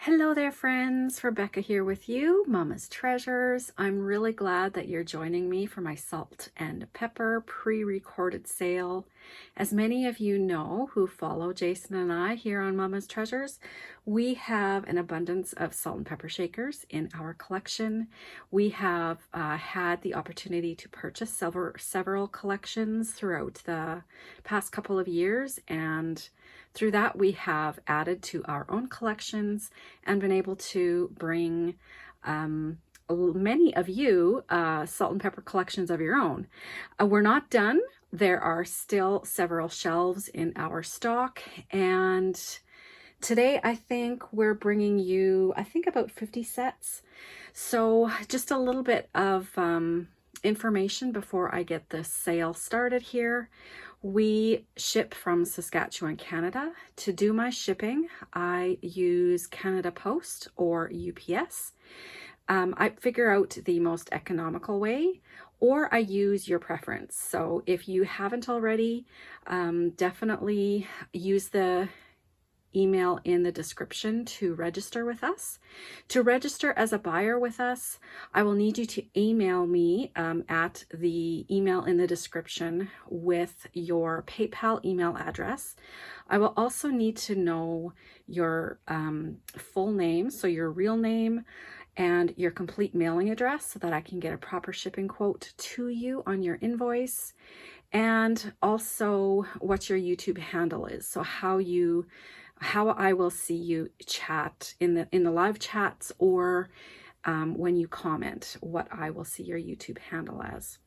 Hello there, friends. Rebecca here with you, Mama's Treasures. I'm really glad that you're joining me for my salt and pepper pre-recorded sale. As many of you know who follow Jason and I here on Mama's Treasures, we have an abundance of salt and pepper shakers in our collection. We have had the opportunity to purchase several collections throughout the past couple of years, and through that, we have added to our own collections and been able to bring many of you salt and pepper collections of your own. We're not done. There are still several shelves in our stock, and today I think we're bringing you, about 50 sets. So just a little bit of information before I get the sale started here. We ship from Saskatchewan, Canada. To do my shipping, I use Canada Post or UPS. I figure out the most economical way, or I use your preference. So if you haven't already, definitely use the email in the description to register with us. To register as a buyer with us, I will need you to email me at the email in the description with your PayPal email address. I will also need to know your full name, so your real name and your complete mailing address, so that I can get a proper shipping quote to you on your invoice, and also what your YouTube handle is, so how I will see you chat in the live chats, or when you comment, what I will see your YouTube handle as.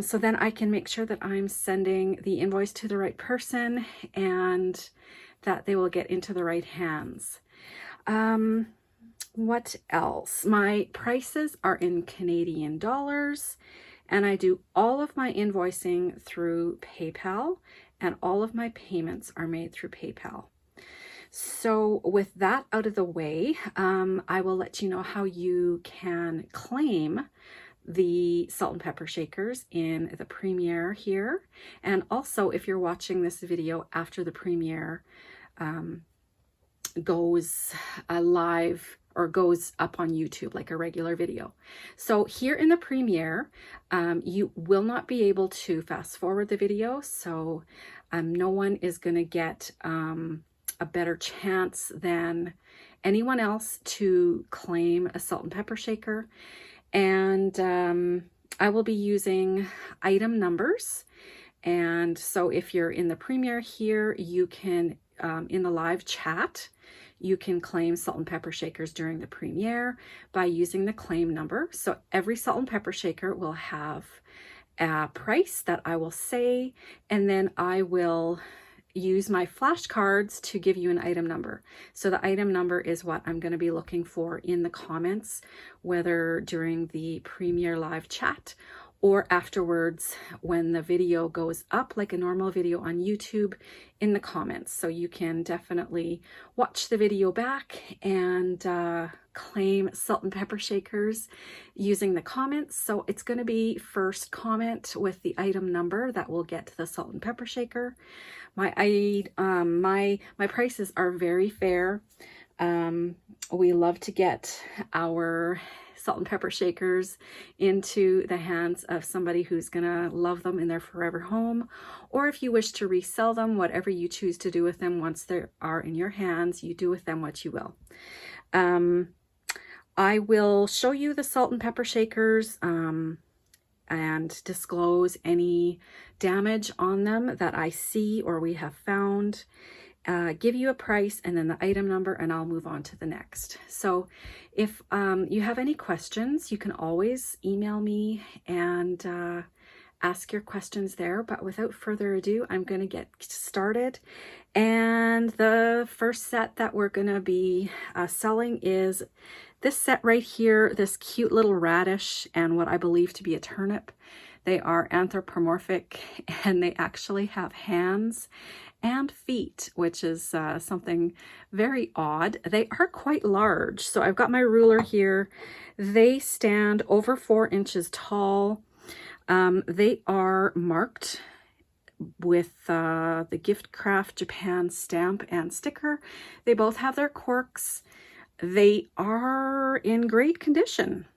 So then I can make sure that I'm sending the invoice to the right person and that they will get into the right hands. What else? My prices are in Canadian dollars, and I do all of my invoicing through PayPal, and all of my payments are made through PayPal. So with that out of the way, I will let you know how you can claim the salt and pepper shakers in the premiere here. And also, if you're watching this video after the premiere goes live or goes up on YouTube like a regular video. So here in the premiere, you will not be able to fast forward the video. So no one is going to get a better chance than anyone else to claim a salt and pepper shaker. And I will be using item numbers. And so if you're in the premiere here, you can, in the live chat, you can claim salt and pepper shakers during the premiere by using the claim number. So every salt and pepper shaker will have a price that I will say, and then I will use my flashcards to give you an item number. So the item number is what I'm going to be looking for in the comments, whether during the premiere live chat or afterwards when the video goes up like a normal video on YouTube, in the comments. So you can definitely watch the video back and claim salt and pepper shakers using the comments. So it's going to be first comment with the item number that will get the salt and pepper shaker. My prices are very fair. We love to get our salt and pepper shakers into the hands of somebody who's gonna love them in their forever home, or if you wish to resell them, whatever you choose to do with them once they are in your hands, you do with them what you will. I will show you the salt and pepper shakers and disclose any damage on them that I see or we have found. Give you a price and then the item number, and I'll move on to the next. So if you have any questions, you can always email me and ask your questions there. But without further ado, I'm going to get started. And the first set that we're going to be selling is this set right here, this cute little radish and what I believe to be a turnip. They are anthropomorphic, and they actually have hands and feet, which is something very odd. They are quite large. So I've got my ruler here. They stand over 4 inches tall. They are marked with the Gift Craft Japan stamp and sticker. They both have their corks. They are in great condition.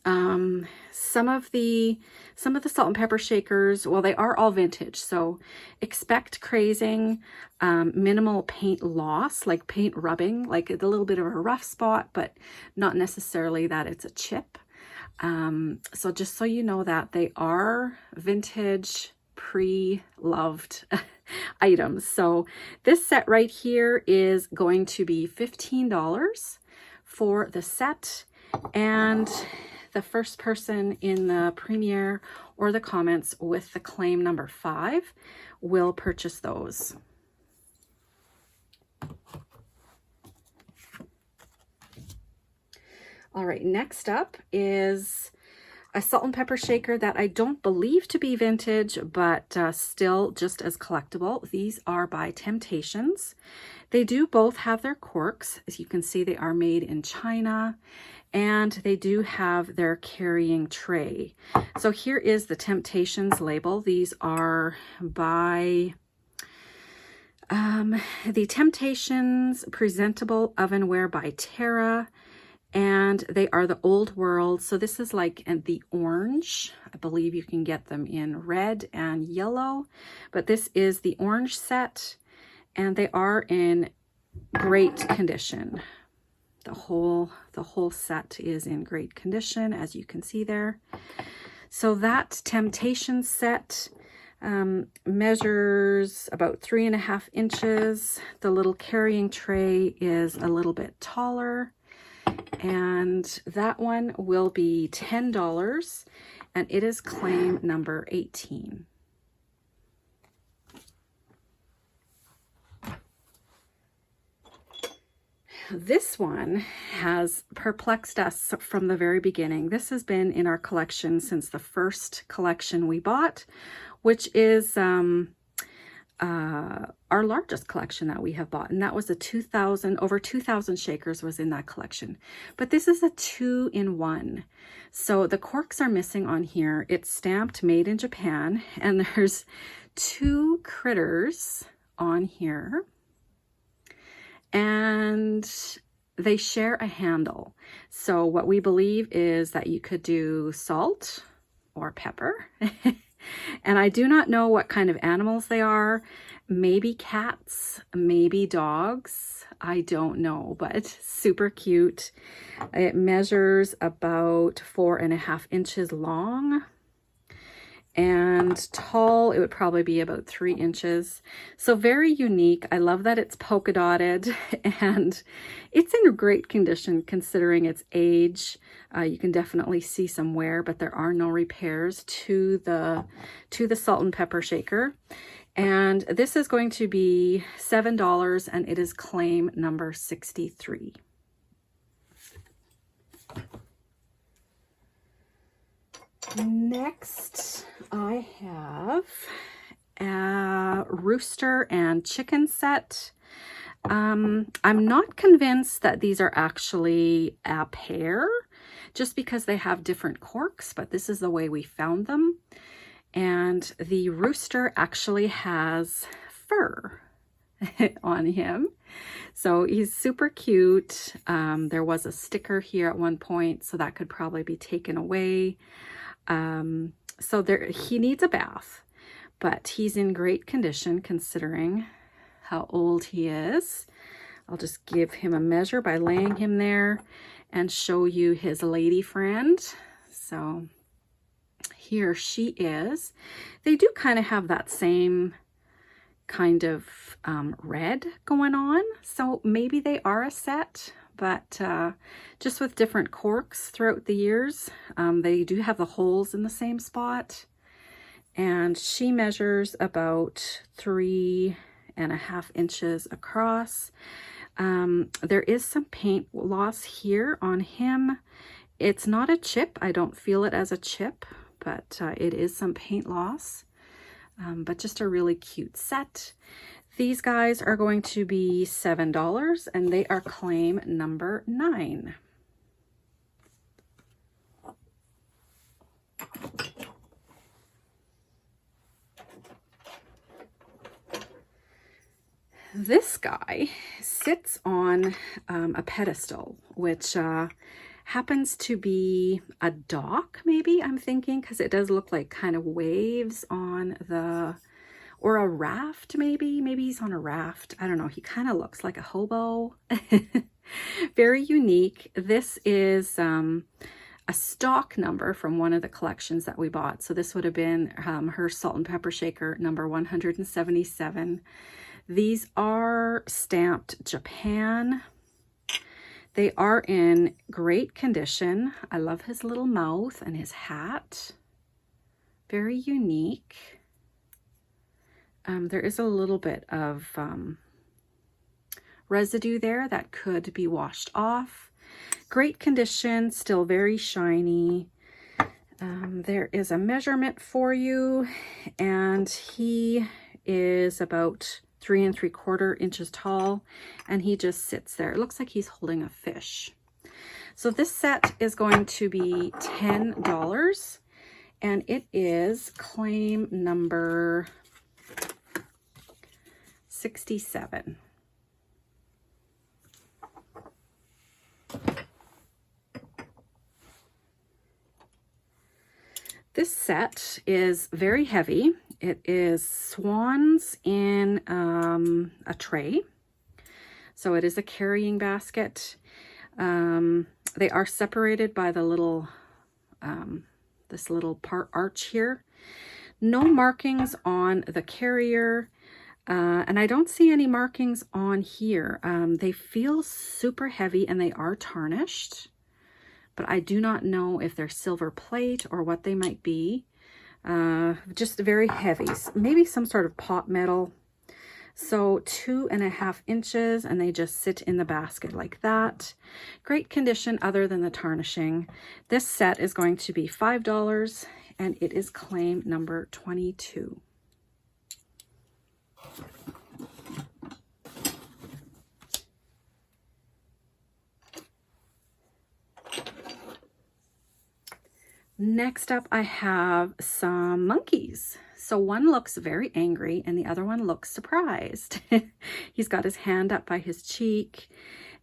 Some of the salt and pepper shakers, well, they are all vintage, so expect crazing, minimal paint loss, like paint rubbing, like a little bit of a rough spot, but not necessarily that it's a chip. So just so you know that they are vintage, pre-loved items. So this set right here is going to be $15 for the set, and the first person in the premiere or the comments with the claim number 5 will purchase those. All right, next up is a salt and pepper shaker that I don't believe to be vintage, but still just as collectible. These are by Temptations. They do both have their corks. As you can see, they are made in China, and they do have their carrying tray. So here is the Temptations label. These are by the Temptations Presentable Ovenware by Terra, and they are the Old World. So this is like the orange. I believe you can get them in red and yellow, but this is the orange set, and they are in great condition. The whole set is in great condition, as you can see there. So that Temptation set measures about 3.5 inches. The little carrying tray is a little bit taller, and that one will be $10, and it is claim number 18. This one has perplexed us from the very beginning. This has been in our collection since the first collection we bought, which is our largest collection that we have bought, and that was over 2,000 shakers was in that collection. But this is a 2-in-1. So the corks are missing on here. It's stamped made in Japan, and there's 2 critters on here, and they share a handle. So what we believe is that you could do salt or pepper. And I do not know what kind of animals they are. Maybe cats, maybe dogs. I don't know, but super cute. It measures about 4.5 inches long, and tall, it would probably be about 3 inches. So very unique. I love that it's polka dotted, and it's in great condition considering its age. You can definitely see some wear, but there are no repairs to the salt and pepper shaker. And this is going to be $7, and it is claim number 63. Next, I have a rooster and chicken set. I'm not convinced that these are actually a pair, just because they have different corks, but this is the way we found them. And the rooster actually has fur on him, so he's super cute. There was a sticker here at one point, so that could probably be taken away. So he needs a bath, but he's in great condition considering how old he is. I'll just give him a measure by laying him there and show you his lady friend. So here she is. They do kind of have that same kind of red going on, so maybe they are a set, but just with different corks throughout the years. They do have the holes in the same spot, and she measures about 3.5 inches across. There is some paint loss here on him. It's not a chip. I don't feel it as a chip, but it is some paint loss. But just a really cute set. These guys are going to be $7, and they are claim number 9. This guy sits on a pedestal, which happens to be a dock, maybe, I'm thinking, because it does look like kind of waves on the, or a raft, maybe. Maybe he's on a raft. I don't know. He kind of looks like a hobo. Very unique. This is a stock number from one of the collections that we bought. So this would have been her salt and pepper shaker number 177. These are stamped Japan. They are in great condition. I love his little mouth and his hat. Very unique. There is a little bit of residue there that could be washed off. Great condition, still very shiny. There is a measurement for you, and he is about 3 3/4 inches tall, and he just sits there. It looks like he's holding a fish. So this set is going to be $10, and it is claim number 67. This set is very heavy. It is swans in a tray. So it is a carrying basket. They are separated by the little, this little part arch here. No markings on the carrier. And I don't see any markings on here. They feel super heavy and they are tarnished, but I do not know if they're silver plate or what they might be. Just very heavy, maybe some sort of pot metal. So 2.5 inches, and they just sit in the basket like that. Great condition other than the tarnishing. This set is going to be $5, and it is claim number 22. Next up, I have some monkeys. So one looks very angry and the other one looks surprised. He's got his hand up by his cheek,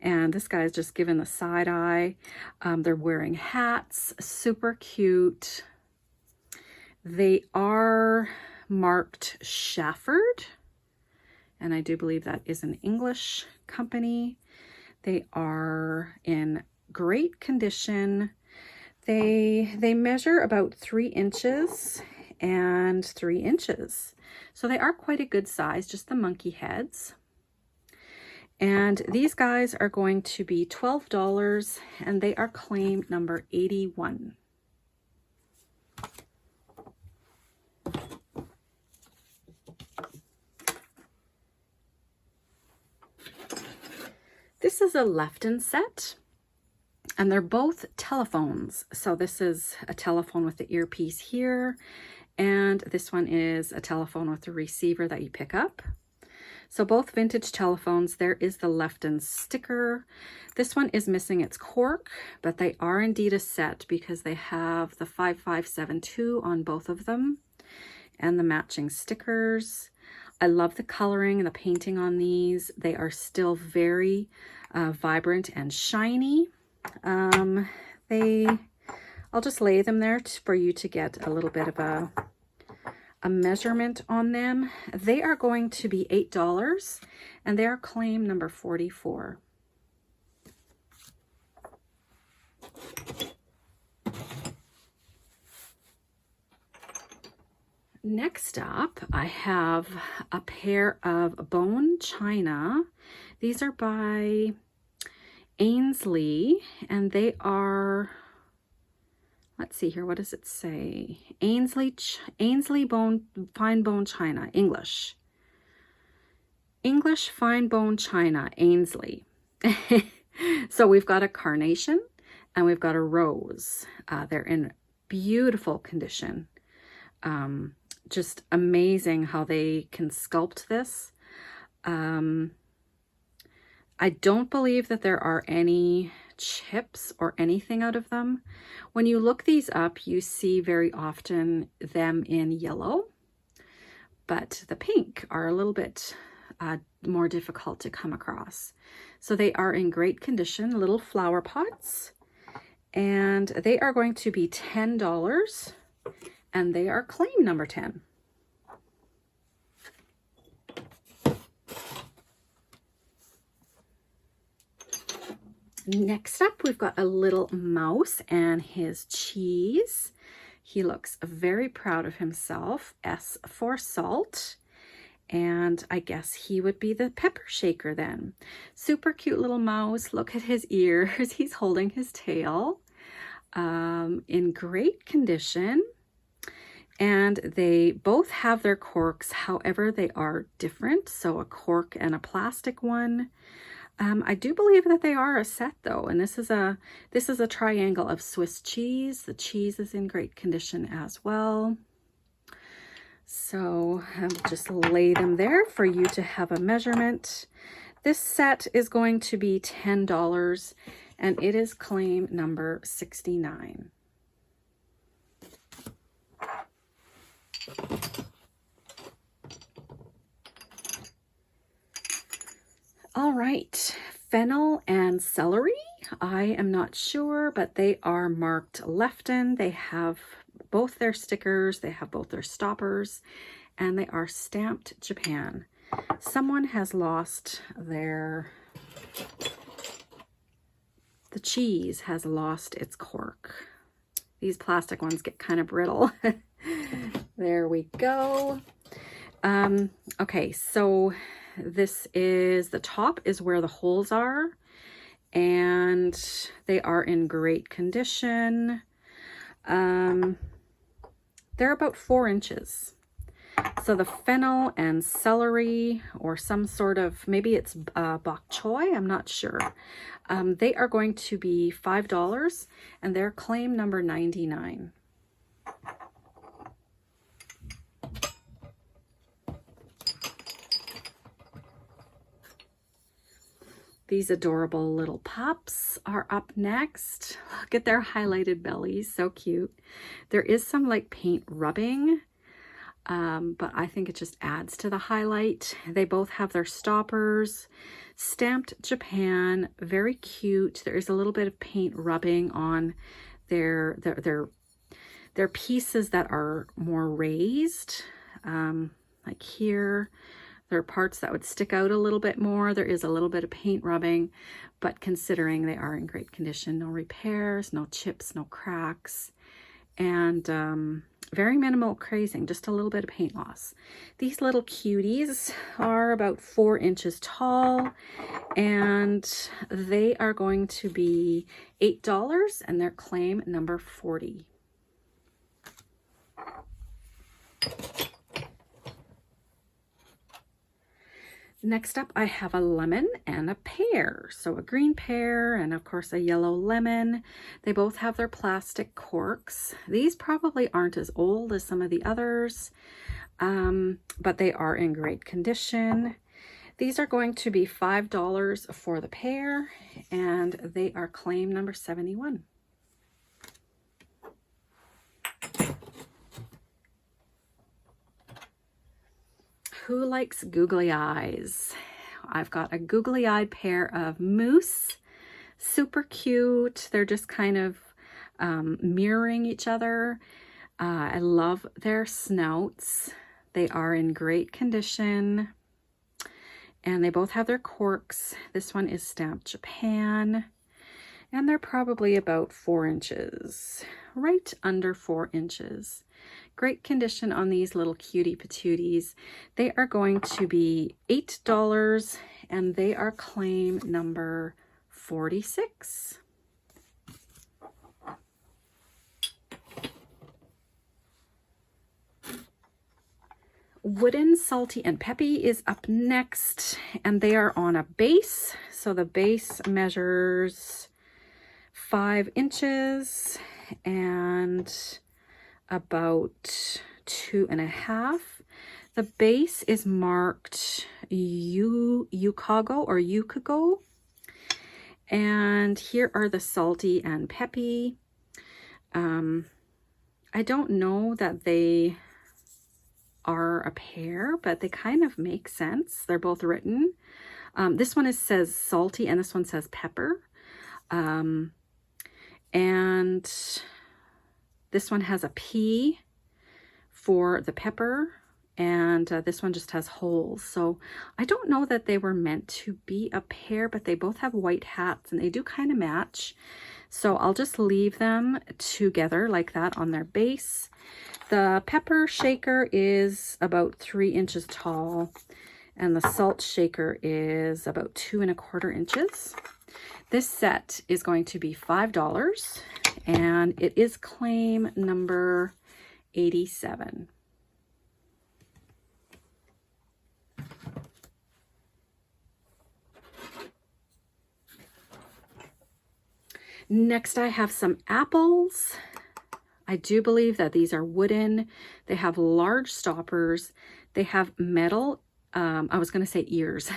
and this guy's just given the side eye. They're wearing hats, super cute. They are marked Shafford, and I do believe that is an English company. They are in great condition. They measure about 3 inches and 3 inches. So they are quite a good size, just the monkey heads. And these guys are going to be $12, and they are claim number 81. This is a Lefton set. And they're both telephones. So this is a telephone with the earpiece here, and this one is a telephone with the receiver that you pick up. So both vintage telephones. There is the Lefton sticker. This one is missing its cork, but they are indeed a set because they have the 5572 on both of them and the matching stickers. I love the coloring and the painting on these. They are still very vibrant and shiny. I'll just lay them there for you to get a little bit of a measurement on them. They are going to be $8, and they are claim number 44. Next up, I have a pair of bone china. These are by Ainsley, and they are, let's see here, what does it say? Ainsley fine bone china, English fine bone china, Ainsley. So we've got a carnation and we've got a rose. They're in beautiful condition. Just amazing how they can sculpt this. I don't believe that there are any chips or anything out of them. When you look these up, you see very often them in yellow, but the pink are a little bit more difficult to come across. So they are in great condition, little flower pots, and they are going to be $10, and they are claim number 10. Next up, we've got a little mouse and his cheese. He looks very proud of himself. S for salt. And I guess he would be the pepper shaker then. Super cute little mouse. Look at his ears. He's holding his tail. In great condition. And they both have their corks. However, they are different. So a cork and a plastic one. I do believe that they are a set though, and this is a triangle of Swiss cheese. The cheese is in great condition as well. So I'll just lay them there for you to have a measurement. This set is going to be $10, and it is claim number 69. All right, fennel and celery. I am not sure, but they are marked Lefton. They have both their stickers, they have both their stoppers, and they are stamped Japan. Someone has lost the cheese has lost its cork. These plastic ones get kind of brittle. There we go. Okay, so this is, the top is where the holes are, and they are in great condition. They're about 4 inches. So the fennel and celery, or some sort of, maybe it's bok choy, I'm not sure. They are going to be $5, and they're claim number 99. These adorable little pups are up next. Look at their highlighted bellies, so cute. There is some like paint rubbing, but I think it just adds to the highlight. They both have their stoppers, stamped Japan, very cute. There is a little bit of paint rubbing on their pieces that are more raised, like here. There are parts that would stick out a little bit more. There is a little bit of paint rubbing, but considering they are in great condition, no repairs, no chips, no cracks, and very minimal crazing, just a little bit of paint loss. These little cuties are about 4 inches tall, and they are going to be $8, and they're claim number 40. Next up, I have a lemon and a pear. So a green pear and of course a yellow lemon. They both have their plastic corks. These probably aren't as old as some of the others, but they are in great condition. These are going to be $5 for the pear, and they are claim number 71. Who likes googly eyes? I've got a googly-eyed pair of moose. Super cute. They're just kind of mirroring each other. I love their snouts. They are in great condition. And they both have their corks. This one is stamped Japan. And they're probably about 4 inches. Right under 4 inches. Great condition on these little cutie patooties. They are going to be $8, and they are claim number 46. Wooden, Salty, and Peppy is up next, and they are on a base. So the base measures 5 inches and about 2.5. The base is marked Yukago or Yukago. And here are the Salty and Peppy. I don't know that they are a pair, but they kind of make sense. They're both written. This one says salty and this one says pepper. And this one has a P for the pepper, and this one just has holes. So I don't know that they were meant to be a pair, but they both have white hats and they do kind of match. So I'll just leave them together like that on their base. The pepper shaker is about 3 inches tall, and the salt shaker is about 2 1/4 inches. This set is going to be $5, and it is claim number 87. Next, I have some apples. I do believe that these are wooden. They have large stoppers. They have metal, I was going to say ears.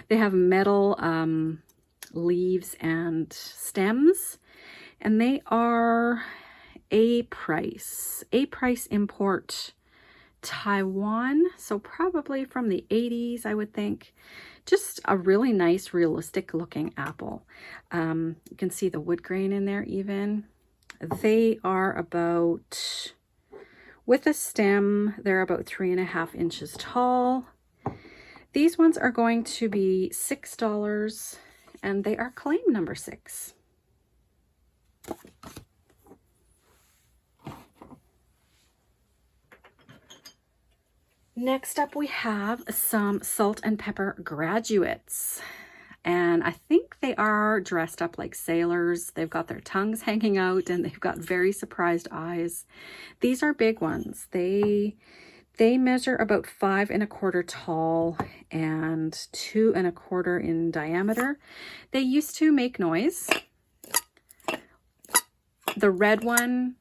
They have metal leaves and stems, and they are A price import Taiwan, so probably from the 80s, I would think. Just a really nice, realistic looking apple. You can see the wood grain in there even. They are about, with a stem, they're about 3 1/2 inches tall. These ones are going to be $6, and they are claim number 6. Next up, we have some salt and pepper graduates. And I think they are dressed up like sailors. They've got their tongues hanging out and they've got very surprised eyes. These are big ones. They measure about 5 1/4 tall and 2 1/4 in diameter. They used to make noise. The red one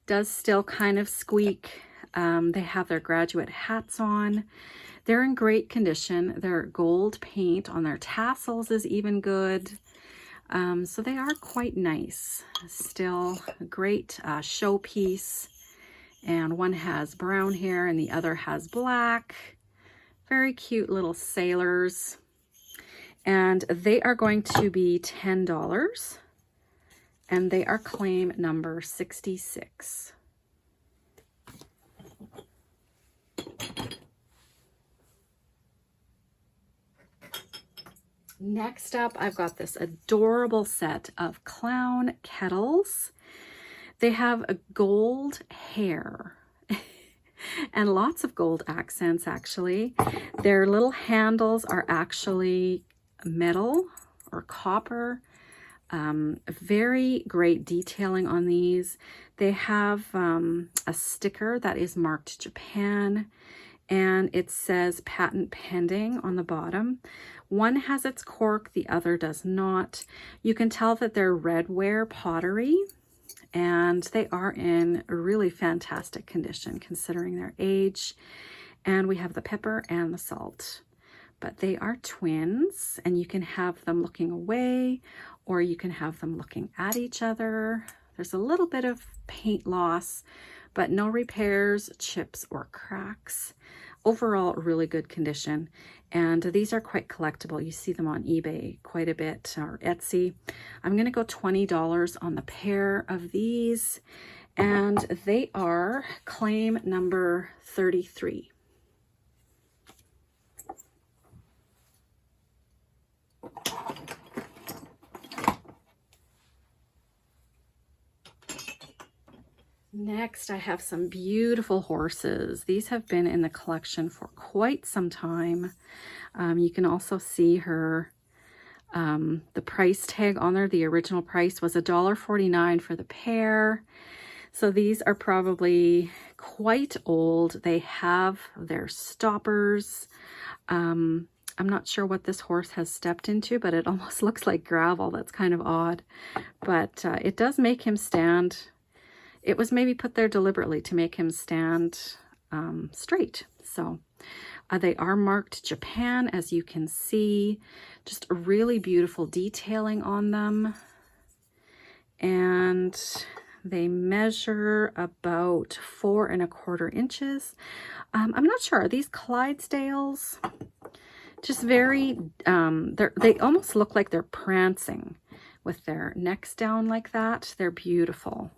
does still kind of squeak. They have their graduate hats on. They're in great condition. Their gold paint on their tassels is even good. So they are quite nice. Still a great showpiece. And one has brown hair and the other has black. Very cute little sailors. And they are going to be $10. And they are claim number 66. Next up, I've got this adorable set of clown kettles. They have a gold hair and lots of gold accents, actually. Their little handles are actually metal or copper. Very great detailing on these. They have a sticker that is marked Japan, and it says patent pending on the bottom. One has its cork, the other does not. You can tell that they're redware pottery, and they are in really fantastic condition considering their age. And we have the pepper and the salt. But they are twins, and you can have them looking away or you can have them looking at each other. There's a little bit of paint loss, but no repairs, chips, or cracks. Overall, really good condition. And these are quite collectible. You see them on eBay quite a bit, or Etsy. I'm going to go $20 on the pair of these, and they are claim number 33. Next, I have some beautiful horses. These have been in the collection for quite some time. You can also see her, the price tag on there. The original price was $1.49 for the pair. So these are probably quite old. They have their stoppers. I'm not sure what this horse has stepped into, but it almost looks like gravel. That's kind of odd. But it does make him stand. It was maybe put there deliberately to make him stand straight. So they are marked Japan, as you can see. Just a really beautiful detailing on them. And They measure about 4¼ inches. I'm not sure. Are these Clydesdales? Just very, they almost look like they're prancing with their necks down like that. They're beautiful.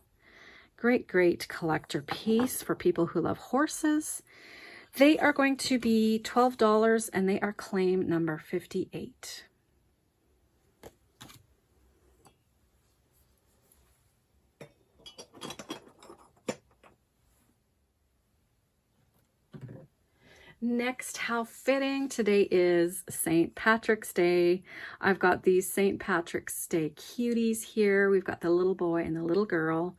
Great, great collector piece for people who love horses. They are going to be $12 and they are claim number 58. Next, how fitting. Today is St. Patrick's Day. I've got these St. Patrick's Day cuties here. We've got the little boy and the little girl.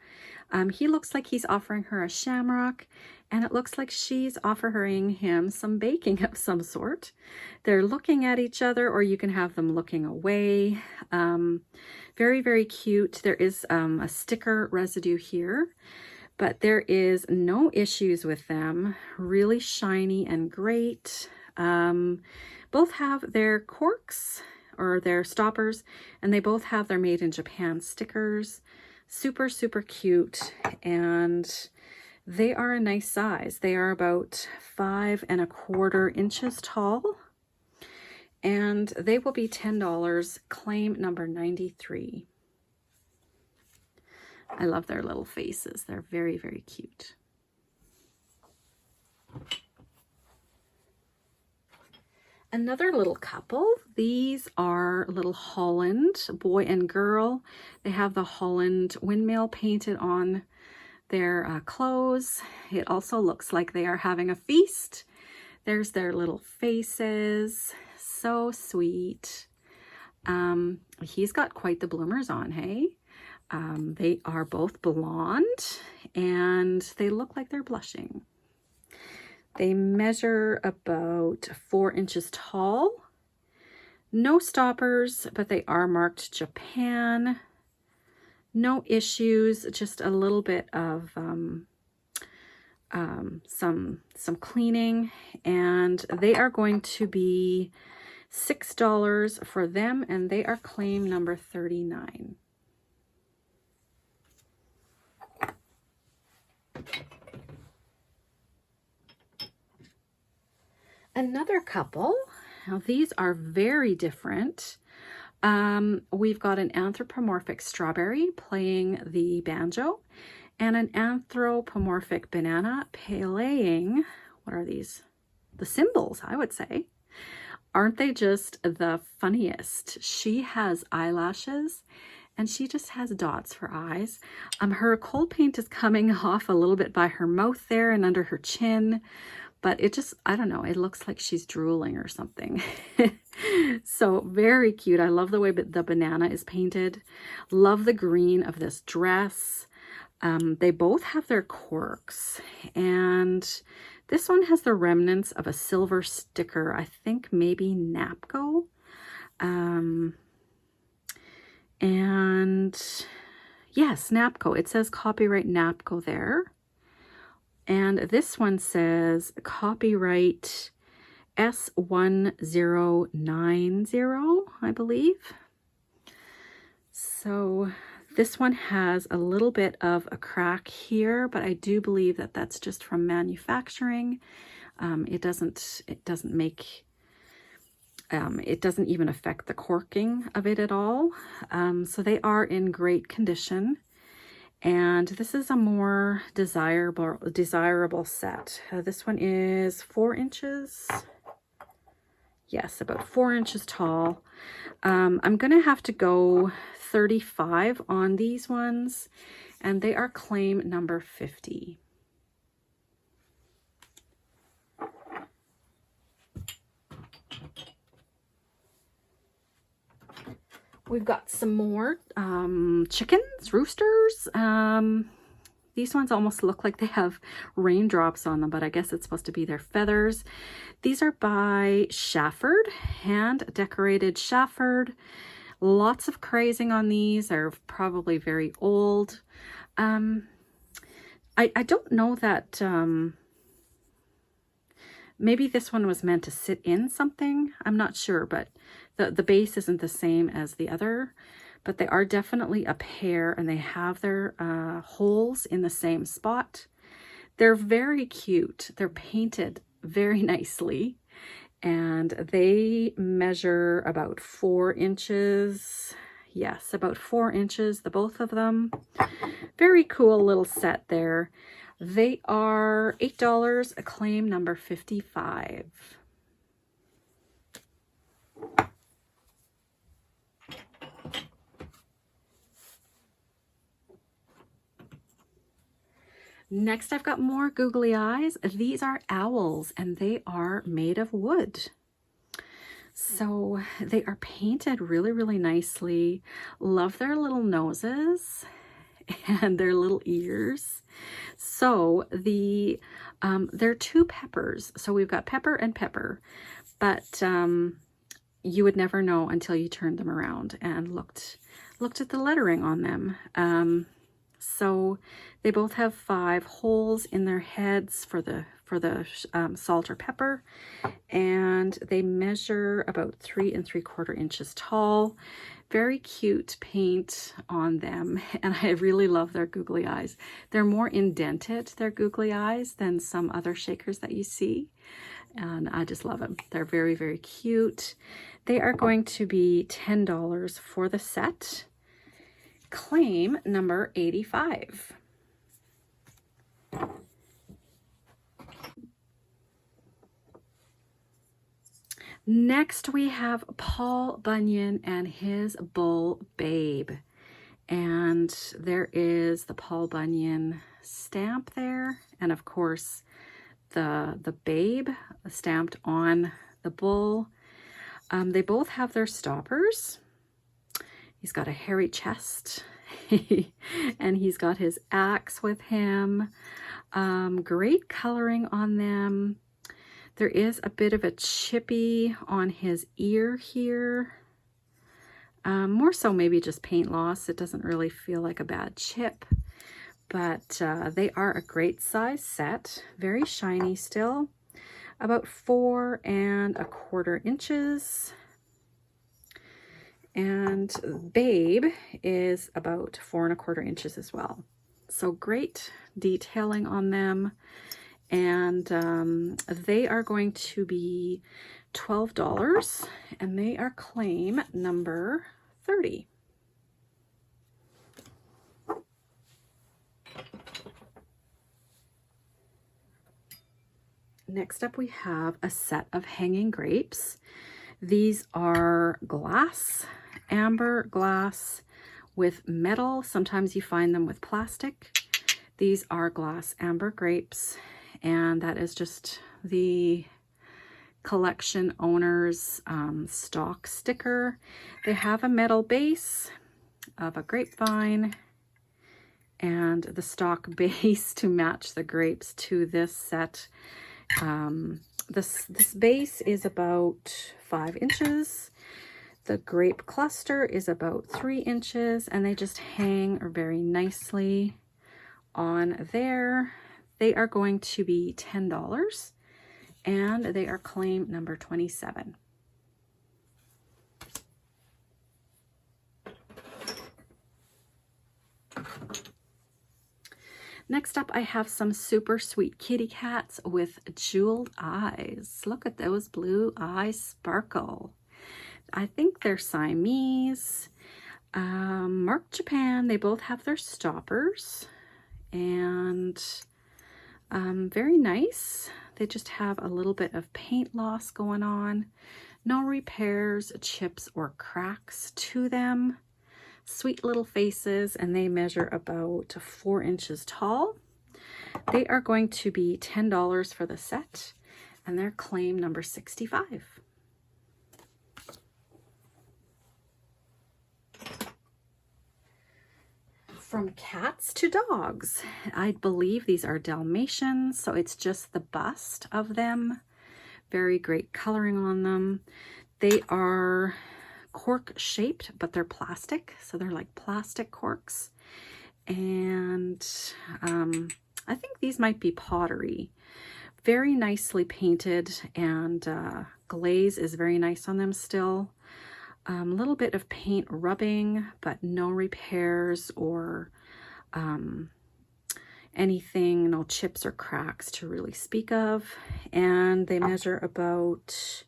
He looks like he's offering her a shamrock, and it looks like she's offering him some baking of some sort. They're looking at each other, or you can have them looking away. Very, very cute. There is a sticker residue here, but there is no issues with them. Really shiny and great. Both have their corks or their stoppers, and they both have their Made in Japan stickers. Super, super cute, and they are a nice size. They are about 5¼ inches tall, and they will be $10, claim number 93. I love their little faces. They're very, very cute. Another little couple. These are little Holland, boy and girl. They have the Holland windmill painted on their clothes. It also looks like they are having a feast. There's their little faces. So sweet. He's got quite the bloomers on, hey? They are both blonde and they look like they're blushing. They measure about 4 inches tall. No stoppers, but they are marked Japan. No issues, just a little bit of some cleaning, and they are going to be $6 for them, and they are claim number 39. Another couple. Now these are very different. We've got an anthropomorphic strawberry playing the banjo and an anthropomorphic banana playing, what are these? The cymbals, I would say. Aren't they just the funniest? She has eyelashes and she just has dots for eyes. Her cold paint is coming off a little bit by her mouth there and under her chin. But it just, I don't know, it looks like she's drooling or something. So very cute. I love the way the banana is painted. Love the green of this dress. They both have their corks. And this one has the remnants of a silver sticker. I think maybe Napco. And yes, Napco. It says copyright Napco there. And this one says copyright S1090, I believe. So this one has a little bit of a crack here, but I do believe that that's just from manufacturing. It doesn't even affect the corking of it at all. So they are in great condition. And this is a more desirable set. This one is 4 inches. Yes, about 4 inches tall. I'm going to have to go 35 on these ones, and they are claim number 50. We've got some more chickens, roosters. These ones almost look like they have raindrops on them, but I guess it's supposed to be their feathers. These are by Shafford, hand decorated Shafford. Lots of crazing on these. They're probably very old. I don't know that maybe this one was meant to sit in something. I'm not sure, but the base isn't the same as the other. but they are definitely a pair, and they have their holes in the same spot. They're very cute. They're painted very nicely, and they measure about 4 inches. Yes, about 4 inches, the both of them. Very cool little set there. They are $8, claim number 55. Next, I've got more googly eyes. These are owls, and they are made of wood. So they are painted really, really nicely. Love their little noses and their little ears. So they're 2 peppers. So we've got Pepper and Pepper, but you would never know until you turned them around and looked at the lettering on them. So they both have 5 holes in their heads for the salt or pepper, and they measure about 3 3/4 inches tall. Very cute paint on them, and I really love their googly eyes. They're more indented, their googly eyes, than some other shakers that you see, and I just love them. They're very, very cute. They are going to be $10 for the set. Claim number 85. Next, we have Paul Bunyan and his bull Babe. And there is the Paul Bunyan stamp there. And of course, the Babe stamped on the bull. They both have their stoppers. He's got a hairy chest. And he's got his axe with him. Great coloring on them. There is a bit of a chippy on his ear here. More so maybe just paint loss. It doesn't really feel like a bad chip. But they are a great size set. Very shiny still. About 4 1/4 inches. And Babe is about 4 1/4 inches as well. So great detailing on them. And they are going to be $12, and they are claim number 30. Next up, we have a set of hanging grapes. These are glass, amber glass with metal. Sometimes you find them with plastic. These are glass amber grapes, and that is just the collection owner's stock sticker. They have a metal base of a grapevine and the stock base to match the grapes to this set. This base is about 5 inches. The grape cluster is about 3 inches, and they just hang very nicely on there. They are going to be $10, and they are claim number 27. Next up, I have some super sweet kitty cats with jeweled eyes. Look at those blue eyes sparkle. I think they're Siamese. Mark Japan, they both have their stoppers, and very nice. They just have a little bit of paint loss going on. No repairs, chips, or cracks to them. Sweet little faces, and they measure about 4 inches tall. They are going to be $10 for the set, and they're claim number 65. From cats to dogs, I believe these are Dalmatians, so it's just the bust of them. Very great coloring on them. They are cork shaped, but they're plastic, so they're like plastic corks. And I think these might be pottery. Very nicely painted, and glaze is very nice on them still. little bit of paint rubbing, but no repairs or anything, no chips or cracks to really speak of. And they measure about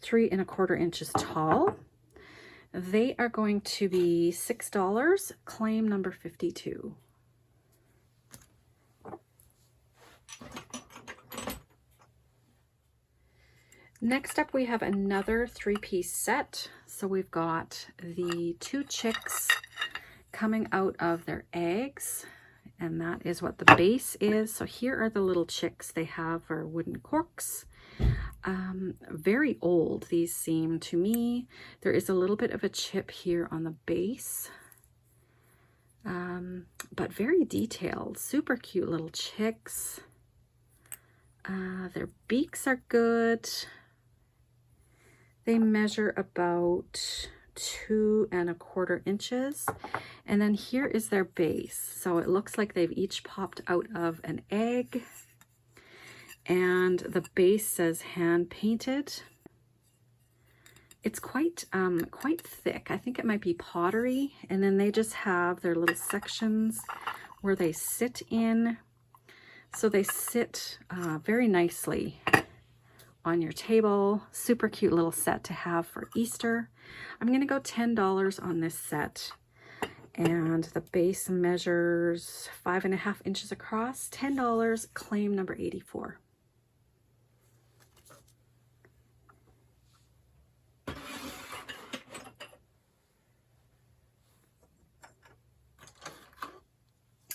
3¼ inches tall. They are going to be $6, claim number 52. Next up, we have another 3-piece set. So we've got the 2 chicks coming out of their eggs, and that is what the base is. So here are the little chicks. They have our wooden corks. Very old, these seem to me. There is a little bit of a chip here on the base, but very detailed. Super cute little chicks. Their beaks are good. They measure about 2¼ inches. And then here is their base. So it looks like they've each popped out of an egg. And the base says hand painted. It's quite thick. I think it might be pottery. And then they just have their little sections where they sit in. So they sit very nicely on your table. Super cute little set to have for Easter. I'm going to go $10 on this set. And the base measures 5½ inches across. $10, claim number 84.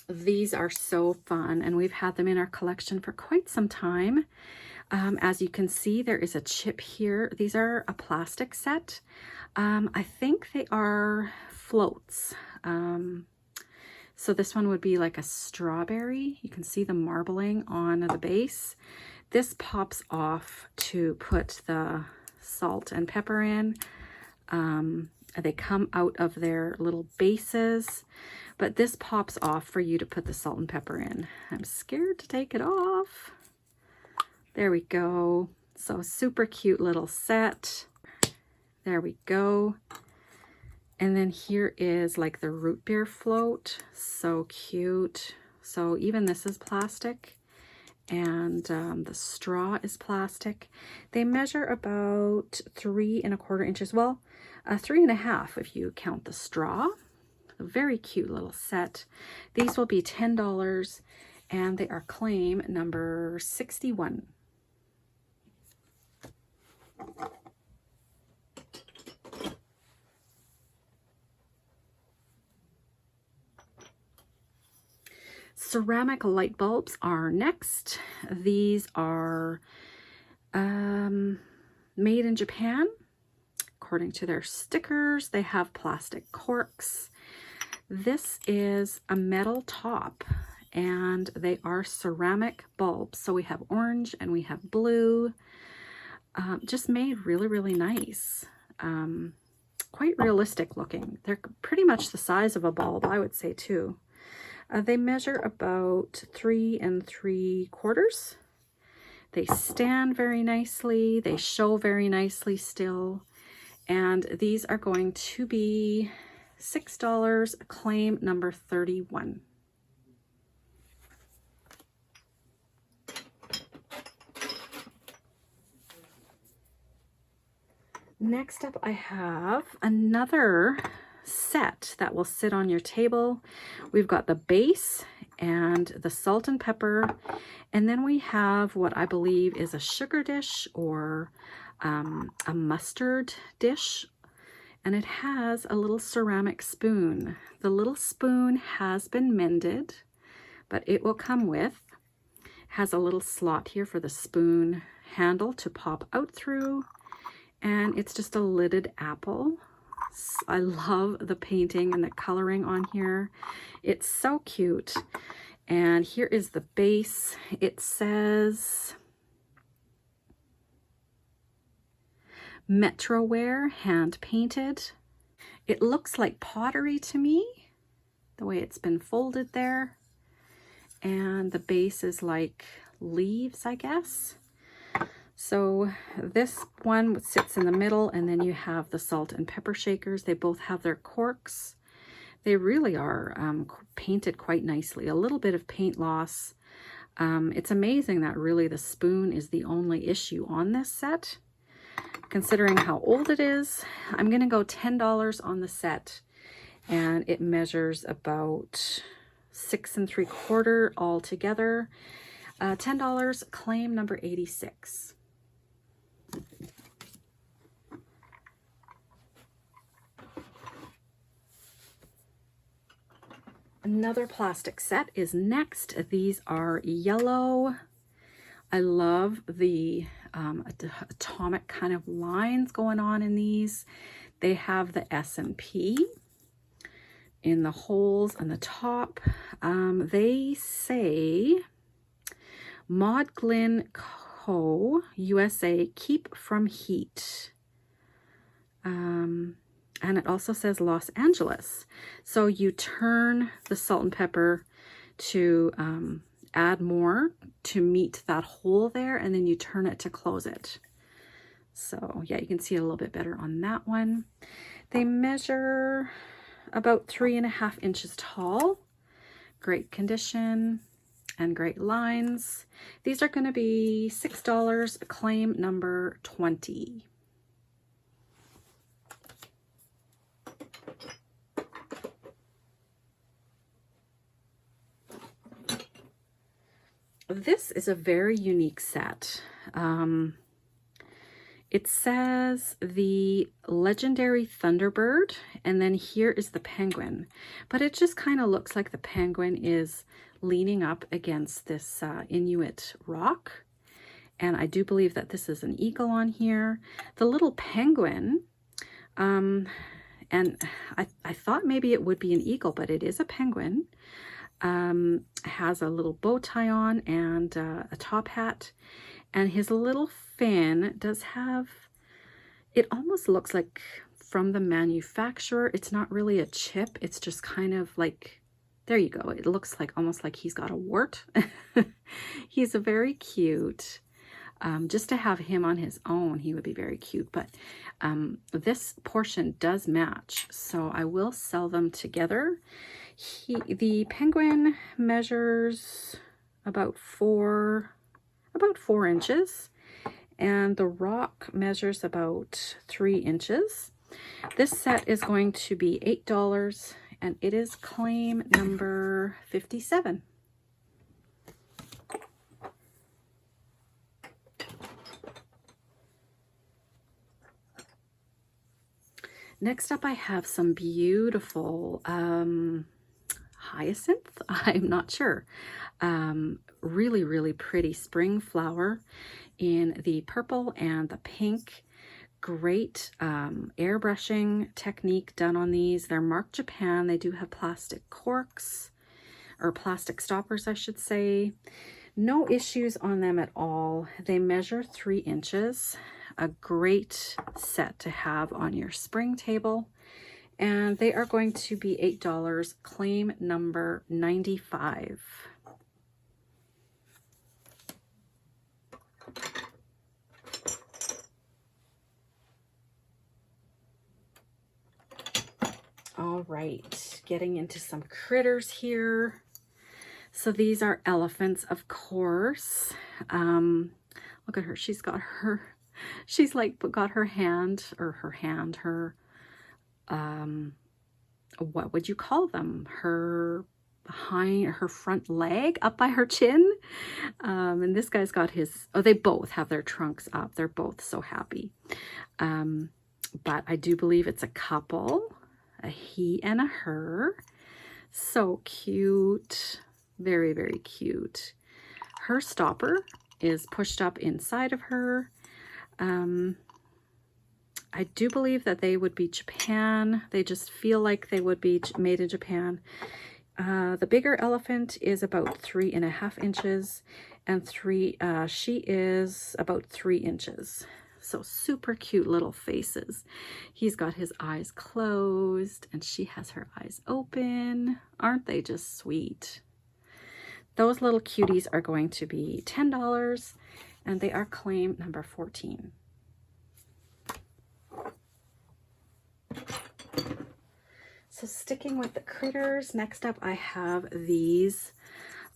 These are so fun, and we've had them in our collection for quite some time. As you can see, there is a chip here. These are a plastic set. I think they are floats. So this one would be like a strawberry. You can see the marbling on the base. This pops off to put the salt and pepper in. They come out of their little bases, but this pops off for you to put the salt and pepper in. I'm scared to take it off. There we go. So super cute little set. There we go. And then here is like the root beer float. So cute. So even this is plastic. And the straw is plastic. They measure about 3¼ inches. Well, 3½ if you count the straw. A very cute little set. These will be $10, and they are claim number 61. Ceramic light bulbs are next. These are made in Japan. According to their stickers, they have plastic corks. This is a metal top, and they are ceramic bulbs. So we have orange and we have blue. Just made really, really nice. Quite realistic looking. They're pretty much the size of a bulb, I would say, too. They measure about 3 3/4. They stand very nicely. They show very nicely still. And these are going to be $6, claim number 31. Next up, I have another set that will sit on your table. We've got the base and the salt and pepper, and then we have what I believe is a sugar dish or a mustard dish, and it has a little ceramic spoon. The little spoon has been mended, but it will come with. Has a little slot here for the spoon handle to pop out through, and it's just a lidded apple. I love the painting and the coloring on here. It's so cute. And here is the base. It says Metroware hand painted. It looks like pottery to me, the way it's been folded there. And the base is like leaves, I guess. So this one sits in the middle, and then you have the salt and pepper shakers. They both have their corks. They really are painted quite nicely. A little bit of paint loss. It's amazing that really the spoon is the only issue on this set. Considering how old it is, I'm going to go $10 on the set. And it measures about 6 3/4 all together. $10, claim number 86. Another plastic set is next. These are yellow. I love the atomic kind of lines going on in these. They have the S&P in the holes on the top. They say Maud Glynn Co. USA, keep from heat. And it also says Los Angeles. So you turn the salt and pepper to add more to meet that hole there, and then you turn it to close it. So yeah, you can see it a little bit better on that one. They measure about 3.5 inches tall. Great condition and great lines. These are going to be $6, claim number 20. This is a very unique set. It says the legendary Thunderbird, and then here is the penguin. But it just kind of looks like the penguin is leaning up against this Inuit rock. And I do believe that this is an eagle on here. The little penguin, and I thought maybe it would be an eagle, but it is a penguin. Has a little bow tie on and a top hat, and his little fin does have, it almost looks like from the manufacturer. It's not really a chip, it's just kind of like, there you go, it looks like almost like he's got a wart. He's a very cute. Just to have him on his own, he would be very cute, but this portion does match, so I will sell them together. The penguin measures about 4 inches, and the rock measures about 3 inches. This set is going to be $8, and it is claim number 57. Next up, I have some beautiful hyacinth, I'm not sure. Really, really pretty spring flower in the purple and the pink. Great airbrushing technique done on these. They're marked Japan. They do have plastic corks, or plastic stoppers, I should say. No issues on them at all. They measure 3 inches. A great set to have on your spring table. And they are going to be $8, claim number 95. All right, getting into some critters here. So these are elephants, of course. Look at her, she's got her hand, what would you call them? Her front leg up by her chin. And this guy's got his, oh, they both have their trunks up. They're both so happy. But I do believe it's a couple, a he and a her. So cute. Very, very cute. Her stopper is pushed up inside of her. I do believe that they would be Japan. They just feel like they would be made in Japan. The bigger elephant is about 3.5 inches, and she is about 3 inches. So super cute little faces. He's got his eyes closed, and she has her eyes open. Aren't they just sweet? Those little cuties are going to be $10, and they are claim number 14. So sticking with the critters, next up I have these.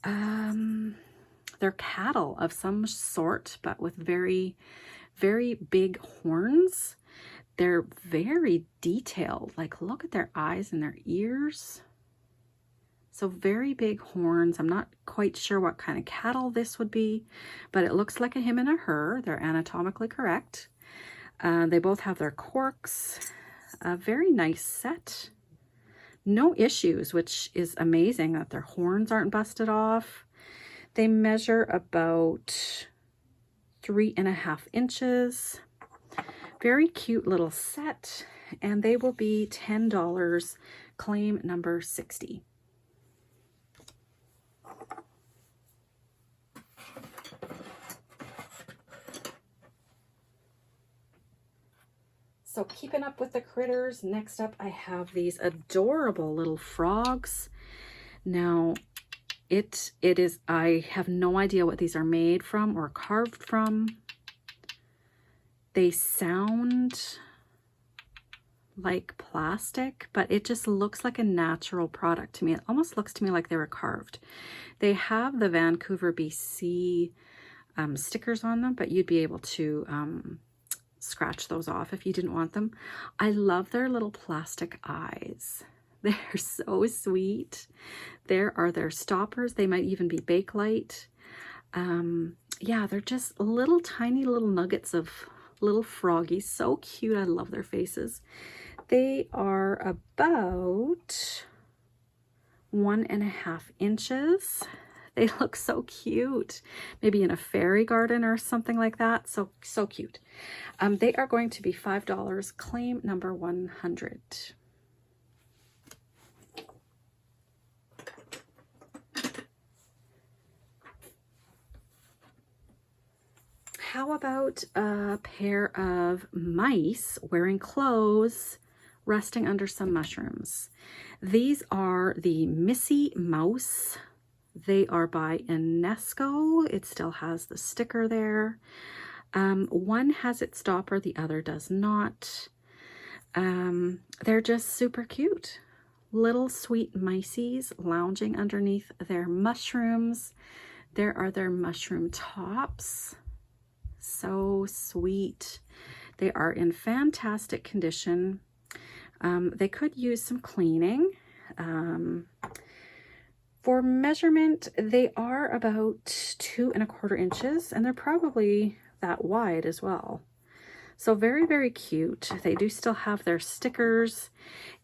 They're cattle of some sort, but with very, very big horns. They're very detailed. Like, look at their eyes and their ears. So very big horns. I'm not quite sure what kind of cattle this would be, but it looks like a him and a her. They're anatomically correct. They both have their corks. A very nice set. No issues, which is amazing that their horns aren't busted off. They measure about 3.5 inches. Very cute little set, and they will be $10, claim number 60. So keeping up with the critters, next up I have these adorable little frogs. Now, it is, I have no idea what these are made from or carved from. They sound like plastic, but it just looks like a natural product to me. It almost looks to me like they were carved. They have the Vancouver, BC stickers on them, but you'd be able to scratch those off if you didn't want them. I love their little plastic eyes. They're so sweet. There are their stoppers. They might even be Bakelite. Yeah, they're just little tiny little nuggets of little froggies. So cute. I love their faces. They are about 1.5 inches. They look so cute. Maybe in a fairy garden or something like that. So cute. They are going to be $5, claim number 100. How about a pair of mice wearing clothes, resting under some mushrooms? These are the Missy Mouse. They are by UNESCO. It still has the sticker there. One has its stopper, the other does not. They're just super cute. Little sweet miceys lounging underneath their mushrooms. There are their mushroom tops. So sweet. They are in fantastic condition. They could use some cleaning. For measurement, they are about 2.25 inches, and they're probably that wide as well. So very, very cute. They do still have their stickers,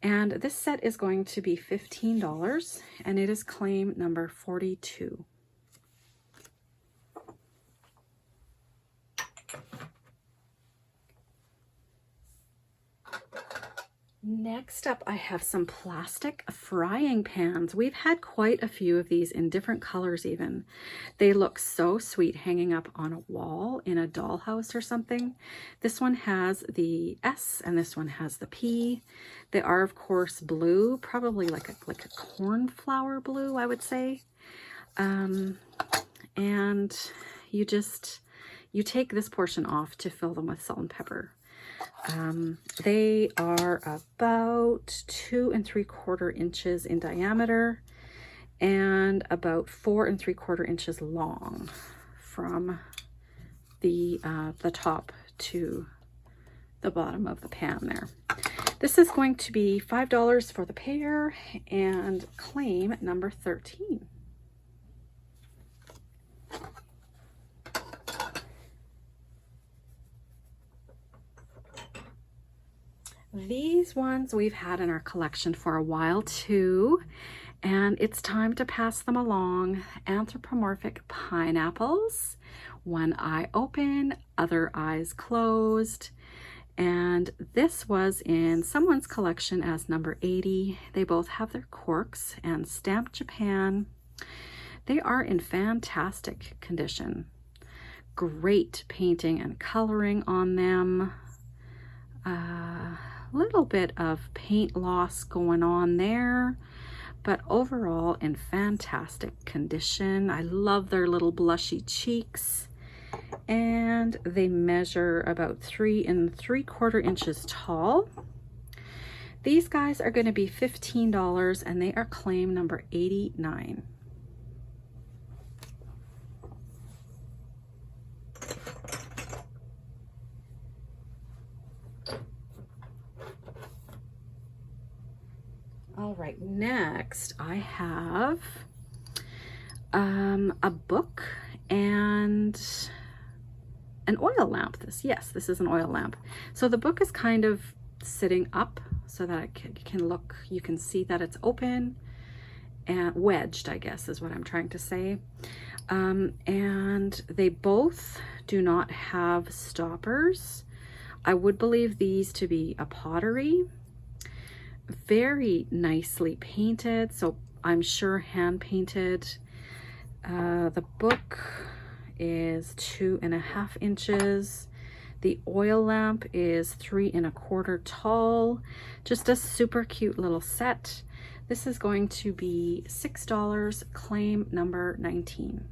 and this set is going to be $15, and it is claim number 42. Next up, I have some plastic frying pans. We've had quite a few of these in different colors even. They look so sweet hanging up on a wall in a dollhouse or something. This one has the S and this one has the P. They are, of course, blue, probably like a cornflower blue, I would say. And you take this portion off to fill them with salt and pepper. They are about 2.75 inches in diameter and about 4.75 inches long from the top to the bottom of the pan there. This is going to be $5 for the pair and claim number 13. These ones we've had in our collection for a while too, and it's time to pass them along. Anthropomorphic pineapples, one eye open, other eyes closed, and this was in someone's collection as number 80. They both have their corks and stamped Japan. They are in fantastic condition. Great painting and coloring on them. Little bit of paint loss going on there, but overall in fantastic condition. I love their little blushy cheeks, and they measure about 3 3/4 inches tall. These guys are going to be $15 and they are claim number 89. All right, next I have a book and an oil lamp. This is an oil lamp. So the book is kind of sitting up so that it can look, you can see that it's open and wedged, I guess is what I'm trying to say. And they both do not have stoppers. I would believe these to be a pottery. Very nicely painted, so I'm sure hand painted. The book is 2.5 inches. The oil lamp is 3 1/4 tall. Just a super cute little set. This is going to be $6, claim number 19.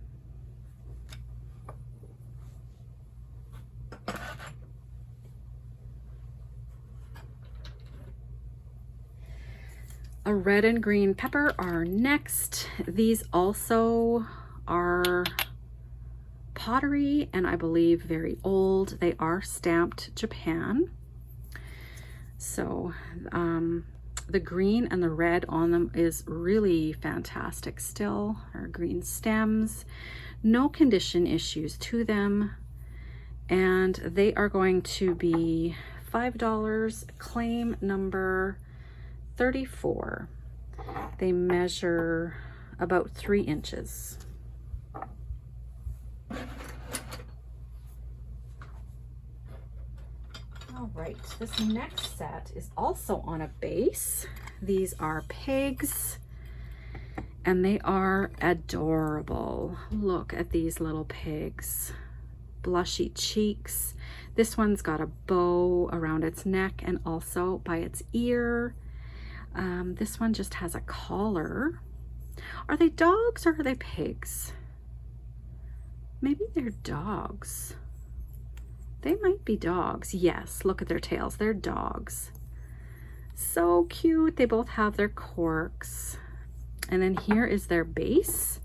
A red and green pepper are next. These also are pottery and I believe very old. They are stamped Japan. So the green and the red on them is really fantastic still. Our green stems, no condition issues to them. And they are going to be $5, claim number 34. They measure about 3 inches. All right, this next set is also on a base. These are pigs and they are adorable. Look at these little pigs. Blushy cheeks. This one's got a bow around its neck and also by its ear. This one just has a collar. Are they dogs or are they pigs? Maybe they're dogs. They might be dogs. Yes, look at their tails. They're dogs. So cute. They both have their corks. And then here is their base.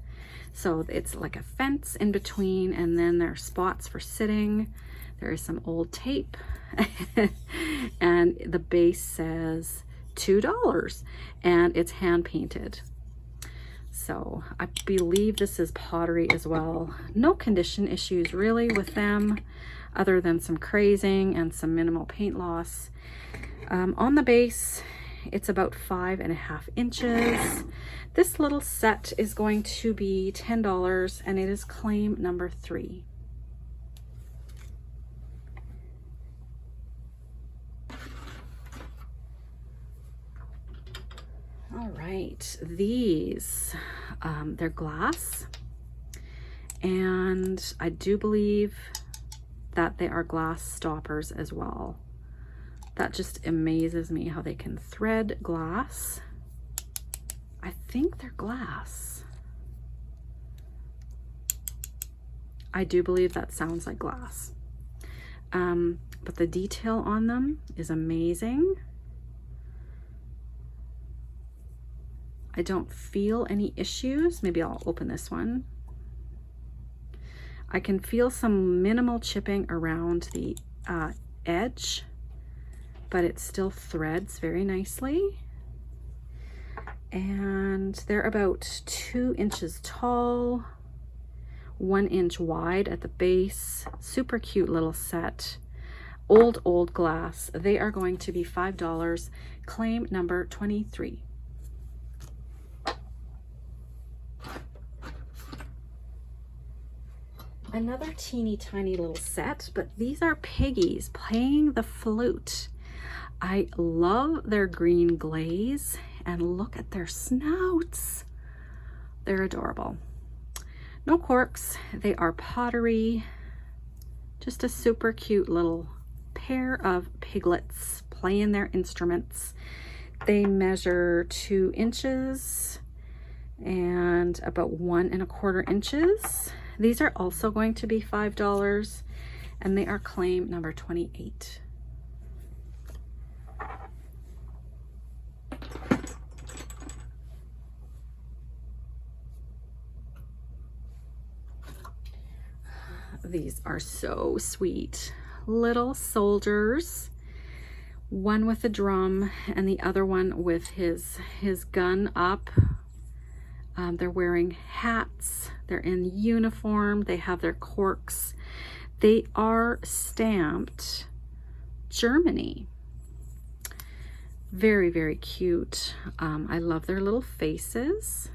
So it's like a fence in between, and then there are spots for sitting. There is some old tape. And the base says $2 and it's hand painted. So I believe this is pottery as well. No condition issues really with them other than some crazing and some minimal paint loss. On the base, it's about 5.5 inches. This little set is going to be $10 and it is claim number 3. All right, these, they're glass, and I do believe that they are glass stoppers as well. That just amazes me how they can thread glass. I think they're glass. I do believe that sounds like glass. But the detail on them is amazing. I don't feel any issues. Maybe I'll open this one. I can feel some minimal chipping around the edge, but it still threads very nicely. And they're about 2 inches tall, 1 inch wide at the base. Super cute little set. Old glass. They are going to be $5, claim number 23. Another teeny tiny little set, but these are piggies playing the flute. I love their green glaze and look at their snouts. They're adorable. No corks. They are pottery. Just a super cute little pair of piglets playing their instruments. They measure 2 inches and about 1 1/4 inches. These are also going to be $5, and they are claim number 28. These are so sweet. Little soldiers, one with a drum and the other one with his gun up. They're wearing hats, they're in uniform, they have their corks. They are stamped Germany. Very, very cute. I love their little faces,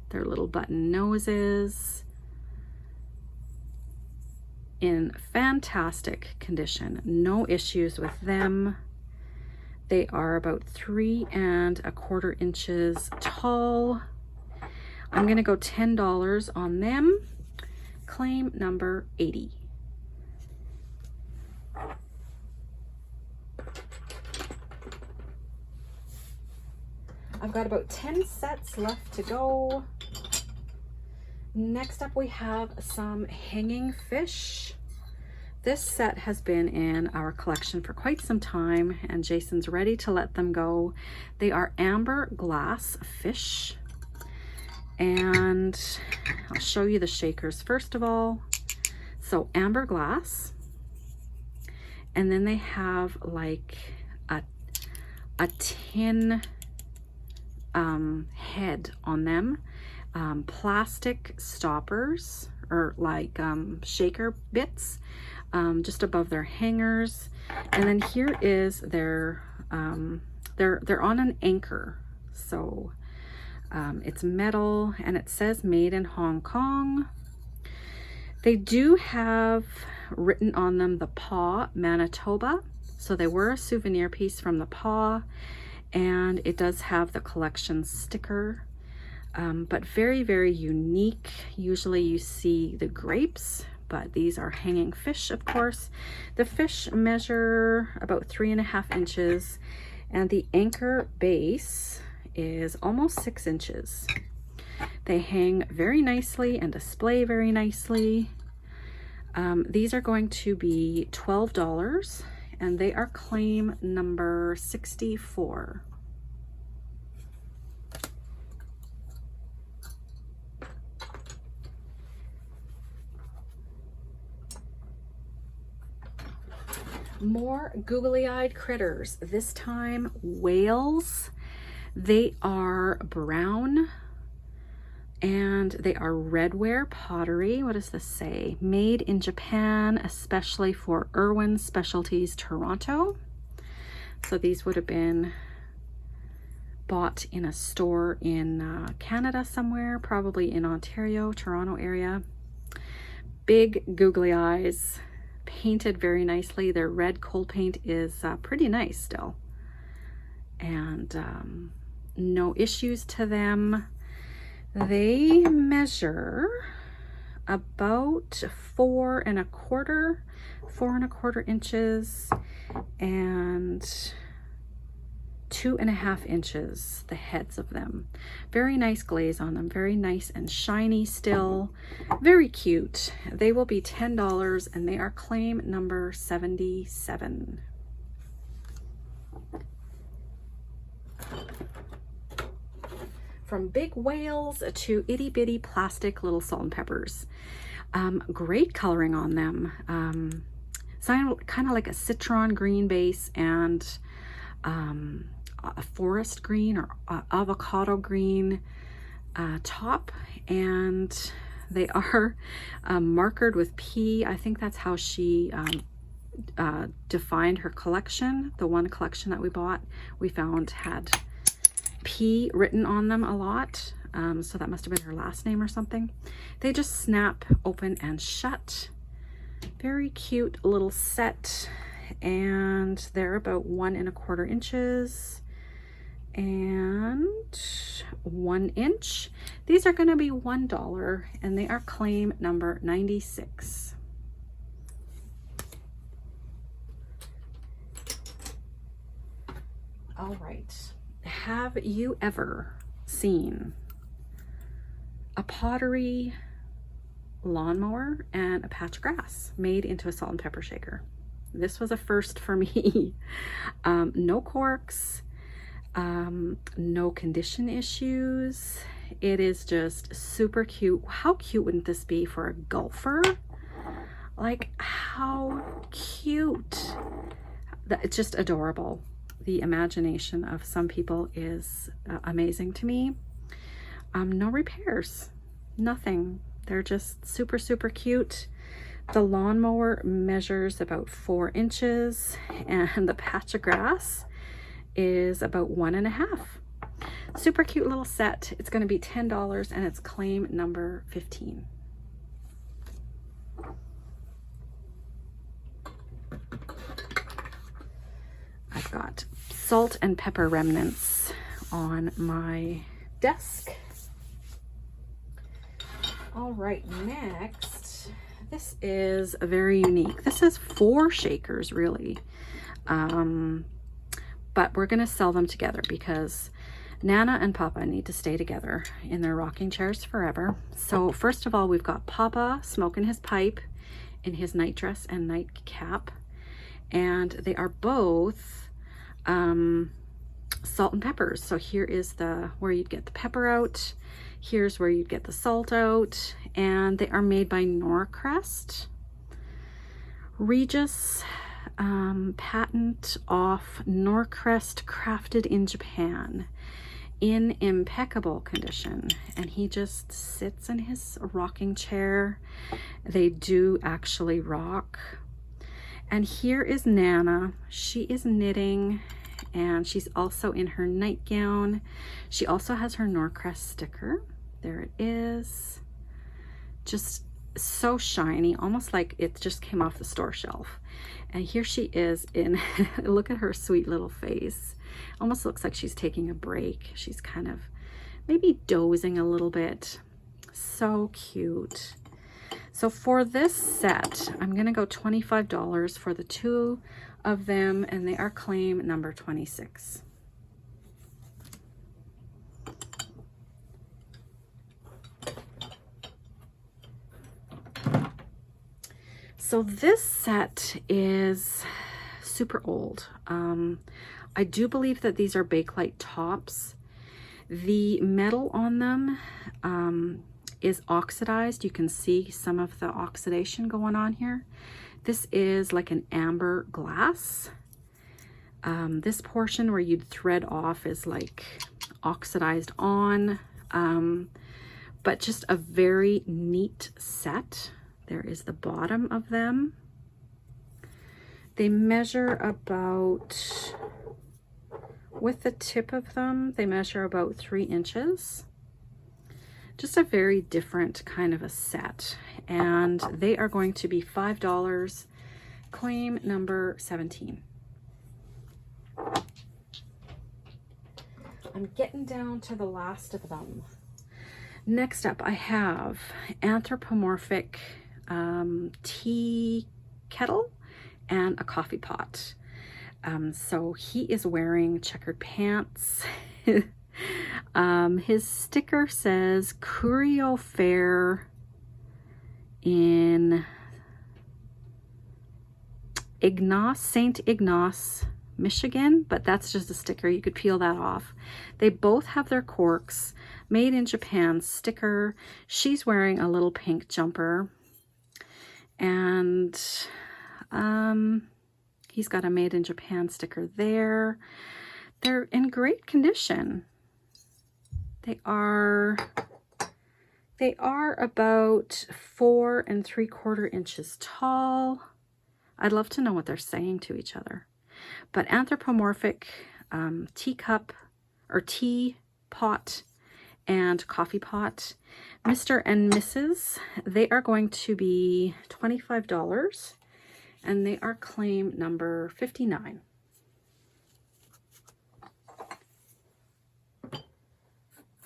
their little button noses. In fantastic condition, no issues with them. They are about 3 1/4 inches tall. I'm gonna go $10 on them. Claim number 80. I've got about 10 sets left to go. Next up we have some hanging fish. This set has been in our collection for quite some time, and Jason's ready to let them go. They are amber glass fish, and I'll show you the shakers first of all. So amber glass, and then they have like a tin head on them. Plastic stoppers, or like shaker bits, just above their hangers. And then here is their they're on an anchor, so it's metal, and it says made in Hong Kong. They do have written on them the paw, Manitoba, so they were a souvenir piece from the paw, and it does have the collection sticker. But very, very unique. Usually you see the grapes, but these are hanging fish, of course. The fish measure about 3 1/2 inches, and the anchor base is almost 6 inches. They hang very nicely and display very nicely. These are going to be $12, and they are claim number 64. More googly-eyed critters, this time whales. They are brown, and they are redware pottery. What does this say? Made in Japan, especially for Irwin Specialties Toronto. So these would have been bought in a store in Canada somewhere, probably in Ontario, Toronto area. Big googly eyes, painted very nicely. Their red coal paint is pretty nice still, and no issues to them. They measure about 4 1/4 inches and 2 1/2 inches, the heads of them. Very nice glaze on them, very nice and shiny still, very cute. They will be $10, and they are claim number 77. From big whales to itty bitty plastic little salt and peppers. Great coloring on them. Kind of like a citron green base and a forest green or avocado green top, and they are markered with P. I think that's how she defined her collection. The one collection that we bought, we found had P written on them a lot, so that must have been her last name or something. They just snap open and shut. Very cute little set, and they're about 1 1/4 inches and 1 inch. These are going to be $1, and they are claim number 96. All right. Have you ever seen a pottery lawnmower and a patch of grass made into a salt and pepper shaker. This was a first for me. No corks, no condition issues. It is just super cute. How cute wouldn't this be for a golfer? Like, how cute. It's just adorable. The imagination of some people is amazing to me. No repairs, nothing. They're just super, super cute. The lawnmower measures about 4 inches and the patch of grass is about 1.5. Super cute little set. It's going to be $10 and it's claim number 15. I've got salt and pepper remnants on my desk. All right, next, this is very unique. This is 4 shakers really, but we're gonna sell them together because Nana and Papa need to stay together in their rocking chairs forever. So first of all, we've got Papa smoking his pipe in his night dress and nightcap, and they are both salt and peppers. So here is where you'd get the pepper out. Here's where you'd get the salt out, and they are made by Norcrest. Regis patent off Norcrest, crafted in Japan in impeccable condition. And he just sits in his rocking chair. They do actually rock. And here is Nana. She is knitting and she's also in her nightgown. She also has her Norcrest sticker. There it is. Just so shiny, almost like it just came off the store shelf. And here she is in, look at her sweet little face. Almost looks like she's taking a break. She's kind of maybe dozing a little bit. So cute. So for this set, I'm gonna go $25 for the 2 of them, and they are claim number 26. So this set is super old. I do believe that these are Bakelite tops. The metal on them is oxidized. You can see some of the oxidation going on here. This is like an amber glass. This portion where you'd thread off is like oxidized on, but just a very neat set. There is the bottom of them. They measure about, with the tip of them, they measure about 3 inches. Just a very different kind of a set. And they are going to be $5, claim number 17. I'm getting down to the last of them. Next up, I have anthropomorphic tea kettle and a coffee pot. So he is wearing checkered pants. His sticker says Curio Fair in St. Ignace, Michigan, but that's just a sticker. You could peel that off. They both have their corks. Made in Japan sticker. She's wearing a little pink jumper, and he's got a made in Japan sticker there. They're in great condition. They are about 4 3/4 inches tall. I'd love to know what they're saying to each other. But anthropomorphic teacup or tea pot and coffee pot. Mr. and Mrs. They are going to be $25, and they are claim number 59.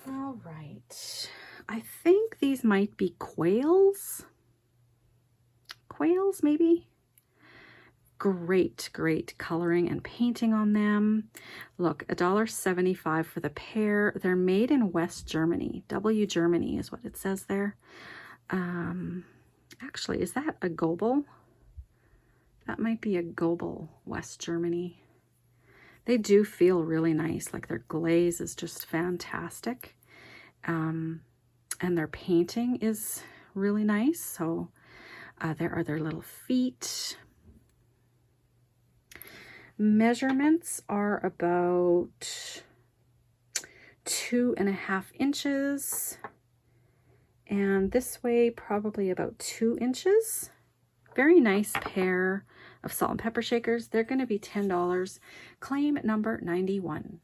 All right, I think these might be quails. Quails, maybe? Great, great coloring and painting on them. Look, $1.75 for the pair. They're made in West Germany. W Germany is what it says there. Actually, is that a Gobel? That might be a Gobel, West Germany. They do feel really nice. Like their glaze is just fantastic. And their painting is really nice. So there are their little feet. Measurements are about 2.5 inches. And this way, probably about 2 inches. Very nice pair of salt and pepper shakers. They're going to be $10. Claim number 91.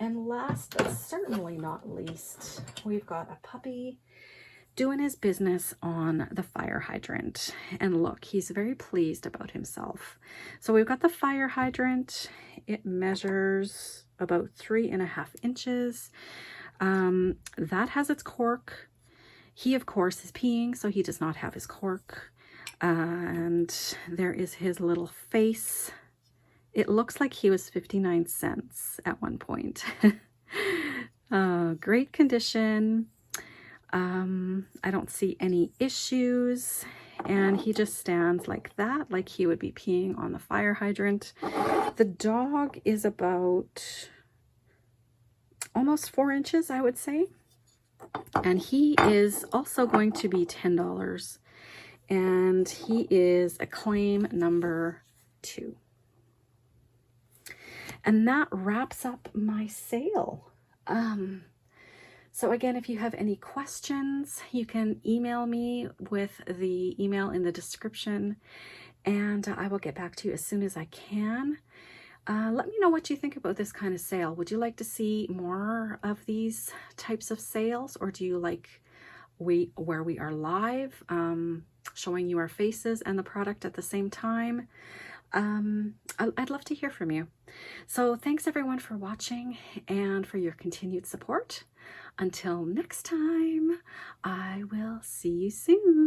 And last but certainly not least, we've got a puppy doing his business on the fire hydrant. And look, he's very pleased about himself. So we've got the fire hydrant. It measures about 3.5 inches. That has its cork. He, of course, is peeing, so he does not have his cork. And there is his little face. It looks like he was 59 cents at one point. Great condition. I don't see any issues. And he just stands like that, like he would be peeing on the fire hydrant. The dog is about almost 4 inches, I would say. And he is also going to be $10. And he is a claim number 2. And that wraps up my sale. So again, if you have any questions, you can email me with the email in the description, and I will get back to you as soon as I can. Let me know what you think about this kind of sale. Would you like to see more of these types of sales, or do you like where we are live, showing you our faces and the product at the same time? I'd love to hear from you. So thanks everyone for watching and for your continued support. Until next time, I will see you soon.